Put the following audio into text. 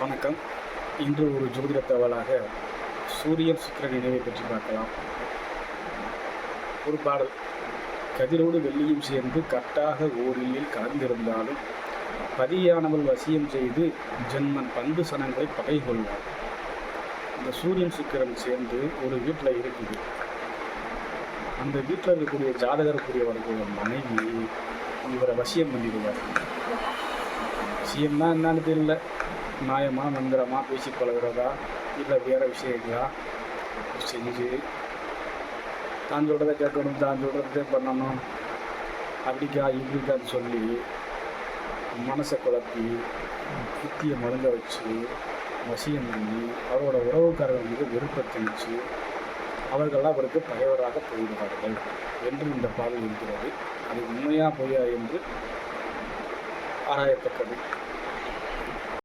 வணக்கம். இன்று ஒரு ஜோதிட தகவலாக சூரியன் சுக்கிரன் இணைவை பற்றி பார்க்கலாம். ஒரு பாடல். கதிரோடு வெள்ளியும் சேர்ந்து கட்டாக ஓரில் கலந்திருந்தாலும் பதியானவள் வசியம் செய்து ஜென்மன் பந்து சனங்களை பகை கொள்வார். இந்த சூரியன் சுக்கிரன் சேர்ந்து ஒரு வீட்டில் இருக்குது. அந்த வீட்டில் இருக்கக்கூடிய ஜாதகருக்குரியவர்களுடைய மனைவி இவரை வசியம் பண்ணிடுவார். வசியம்னா என்னன்னு தெரியல, நியாயமாக மந்திரமாக பேசி பழகிறதா இல்லை வேறு விஷயங்களா செஞ்சு தான் சொல்கிறத கேட்கணும், தான் சொல்கிறதே பண்ணணும், அப்படிக்கா இப்படிக்கான்னு சொல்லி மனசை குழப்பி புத்தியை மருங்க வச்சு வசியம் பண்ணி அவரோட உறவுக்காரர்கள் மீது வெறுப்பத்திணிச்சு அவர்களால் அவருக்கு பகைவராக போயிடுவார்கள் என்று இந்த பாடல் இருக்கிறது. அது உண்மையா பொய்யா என்று ஆராயத்தக்கது.